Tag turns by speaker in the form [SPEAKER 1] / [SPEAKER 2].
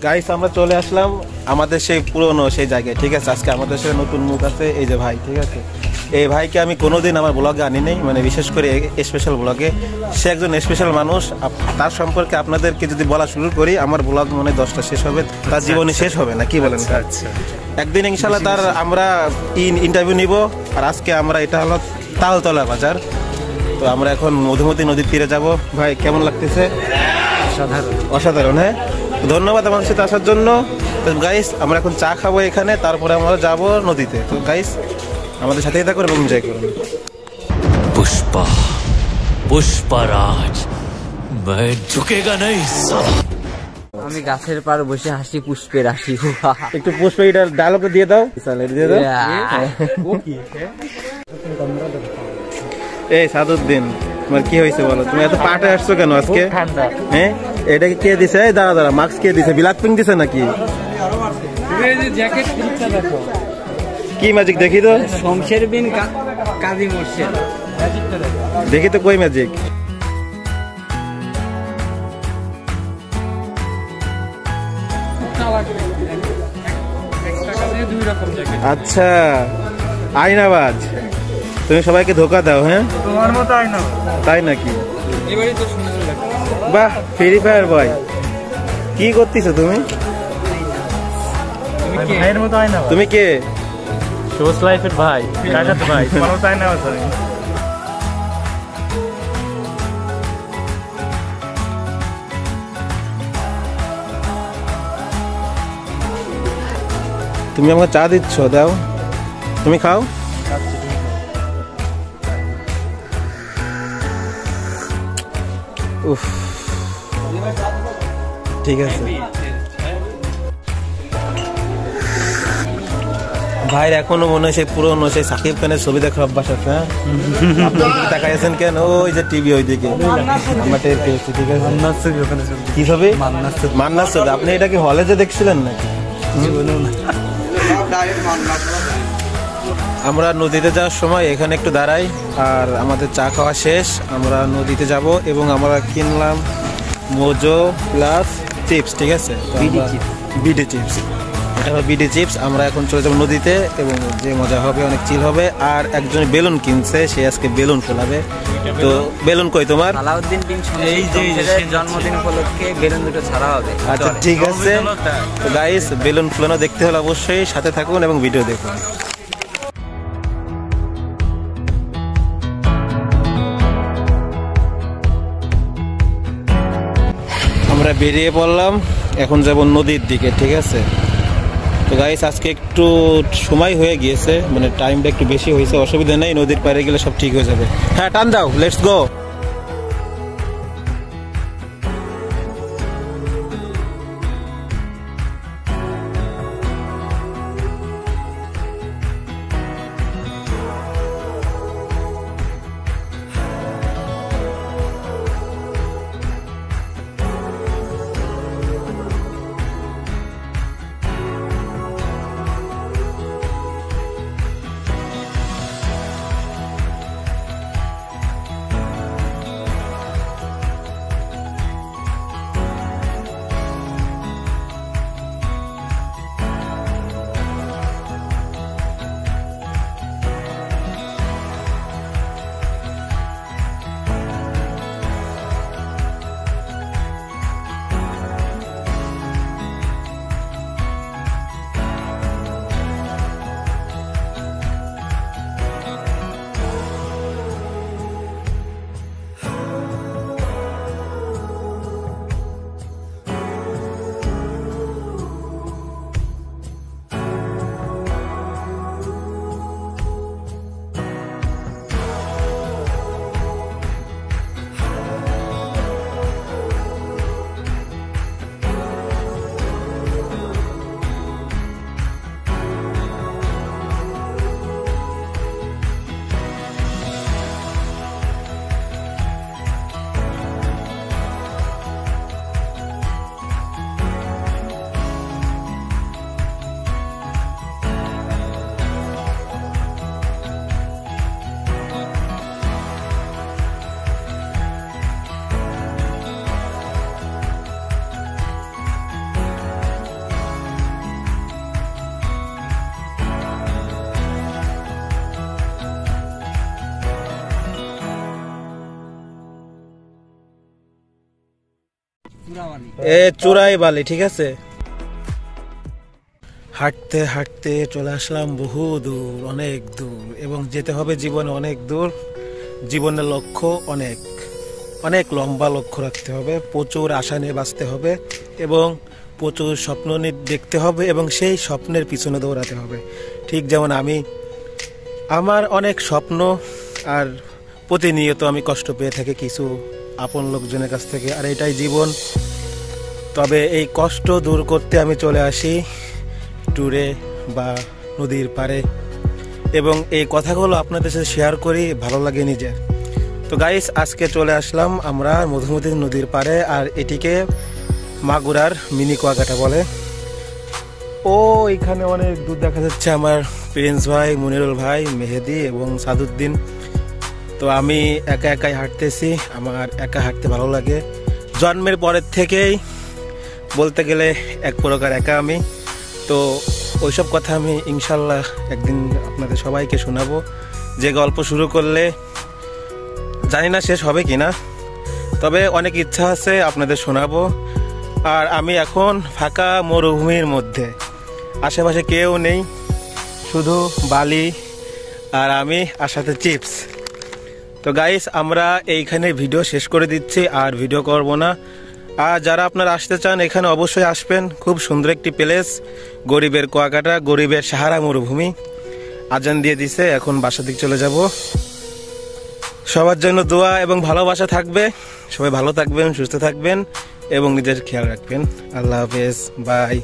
[SPEAKER 1] Guys আমরা চলে আসলাম আমাদের সেই পুরনো সেই জায়গায়, ঠিক আছে। আজকে আমাদের সাথে নতুন মুখ আছে, এই যে ভাই, ঠিক আছে। এই ভাইকে আমি কোনোদিন আমার ব্লগে আনি নেই, মানে বিশেষ করে স্পেশাল ব্লগে। সে একজন স্পেশাল মানুষ। তার সম্পর্কে আপনাদেরকে যদি বলা শুরু করি, আমার ব্লগ মনে 10টা শেষ হবে, তার জীবনে শেষ হবে না, কি বলেন? একদিন ইনশাল্লাহ তার আমরা ইন্টারভিউ নিব। আর আজকে আমরা, এটা হলো তালতলা বাজার, তো আমরা এখন মধুমতি নদীর তীরে যাব। ভাই কেমন লাগতেছে? অসাধারণ। হ্যাঁ, ধন্যবাদ আমাদের সাথে আসার জন্য। তো গাইস আমরা এখন চা খাবো এখানে, তারপরে আমরা যাব নদীতে। তো গাইস আমাদের সাথেই থাকুন এবং এনজয় করুন।
[SPEAKER 2] पुष्पा पुष्पराज मैं झुकेगा नहीं साला।
[SPEAKER 3] আমি গাছের পার বসে হাসি পুষ্পের হাসি।
[SPEAKER 1] একটু পুষ্প এটা ডায়লগ দিয়ে দাও, দিয়ে দাও। এই সাদুদ্দিন, তোমার কি হয়েছে বলো? তুমি এত পাটে আসছো কেন আজকে? হ্যাঁ, এটা কে দিছে? এই দাঁড়া দাঁড়া, মাস্ক কে দিছে? বিলাক পিং দিছে নাকি? কি ম্যাজিক দেখি তো?
[SPEAKER 3] শমশের বিন কাজী মোর্শেদ,
[SPEAKER 1] দেখি তো কই ম্যাজিক। আচ্ছা, আয়নাবাজ, তুমি সবাইকে ধোকা দাও। হ্যাঁ, তোমার মতো আয়না, তাই নাকি? বাহ, ফ্রি ফায়ার বয়, কি করতেছো তুমি? তুমি কে?
[SPEAKER 4] শোস লাইফের ভাই, কাজাত ভাই, তোমার মতো আয়না আছে।
[SPEAKER 1] তুমি আমাকে চা দিচ্ছ, দাও, তুমি খাও। উফ, ঠিক আছে। ভাই এখনো মনে হয় সেই পুরনো সেই সাকিব খানের ছবি দেখার অভ্যাস আছে। হ্যাঁ, তাকাইছেন কেন? ওই যে টিভি ওইদিকে আমরা টের পেয়েছি, ঠিক আছে। কি ছবি? মান্নার ছবি। আপনি এটা কি হলে যে দেখছিলেন নাকি? আমরা নদীতে যাওয়ার সময় এখানে একটু দাঁড়াই, আর আমাদের চা খাওয়া শেষ, আমরা নদীতে যাব এবং আমরা কিনলাম মোজো প্লাস চিপস, ঠিক আছে। বিডি চিপস, এটা হলো বিডি চিপস। আমরা এখন চলে যাবো নদীতে এবং যে মজা হবে, অনেক চিল হবে। আর একজন বেলুন কিনছে, সে আজকে বেলুন ফোলাবে। তো বেলুন কই তোমার?
[SPEAKER 3] আলাউদ্দিন বিন শমশের জন্মদিন উপলক্ষে বেলুন দুটো ছাড়া হবে।
[SPEAKER 1] আচ্ছা ঠিক আছে। তো গাইস বেলুন ফোলানো দেখতে হলে অবশ্যই সাথে থাকুন এবং ভিডিও দেখুন। আমরা বেরিয়ে পড়লাম, এখন যাব নদীর দিকে, ঠিক আছে। তো গাইস আজকে একটু সময় হয়ে গিয়েছে, মানে টাইমটা একটু বেশি হয়েছে, অসুবিধা নেই, নদীর পাড়ে গেলে সব ঠিক হয়ে যাবে। হ্যাঁ, টান দাও, লেটস গো। চূড়াই বালি, ঠিক আছে। হাঁটতে হাঁটতে চলে আসলাম বহু দূর, অনেক দূর, এবং যেতে হবে জীবনে অনেক দূর। জীবনের লক্ষ্য অনেক অনেক লম্বা লক্ষ্য রাখতে হবে, প্রচুর আশা নিয়ে বাঁচতে হবে এবং প্রচুর স্বপ্ন নিয়ে দেখতে হবে এবং সেই স্বপ্নের পিছনে দৌড়াতে হবে। ঠিক যেমন আমার অনেক স্বপ্ন, আর প্রতিনিয়ত আমি কষ্ট পেয়ে থাকি কিছু আপন লোকজনের কাছ থেকে, আর এটাই জীবন। তবে এই কষ্ট দূর করতে আমি চলে আসি ট্যুরে বা নদীর পাড়ে, এবং এই কথাগুলো আপনাদের সাথে শেয়ার করি, ভালো লাগে নিজের। তো গাইস, আজকে চলে আসলাম আমরা মধুমতি নদীর পাড়ে, আর এটিকে মাগুরার মিনি কুয়াকাটা বলে। ও এখানে অনেক দূর দেখা যাচ্ছে আমার প্রিন্স ভাই, মনিরুল ভাই, মেহেদি এবং সাদুদ্দিন। তো আমি একা একাই হাঁটতেছি, আমার একা হাঁটতে ভালো লাগে। জন্মের পরের থেকেই বলতে গেলে এক প্রকার একা আমি। তো ওইসব কথা আমি ইনশাল্লাহ একদিন আপনাদের সবাইকে শোনাবো। যে গল্প শুরু করলে জানি না শেষ হবে কিনা, তবে অনেক ইচ্ছা আছে আপনাদের শোনাবো। আর আমি এখন ফাঁকা মরুভূমির মধ্যে, আশেপাশে কেউ নেই, শুধু বালি আর আমি, আর সাথে চিপস। তো গাইস, আমরা এইখানে ভিডিও শেষ করে দিচ্ছি, আর ভিডিও করব না। আর যারা আপনারা আসতে চান এখানে অবশ্যই আসবেন, খুব সুন্দর একটি প্লেস, গরিবের কুয়াকাটা, গরিবের সাহারা মরুভূমি। আজান দিয়ে দিছে, এখন বাসার দিকে চলে যাব। সবার জন্য দোয়া এবং ভালোবাসা থাকবে। সবাই ভালো থাকবেন, সুস্থ থাকবেন এবং নিজের খেয়াল রাখবেন। আল্লাহ হাফেজ, বাই।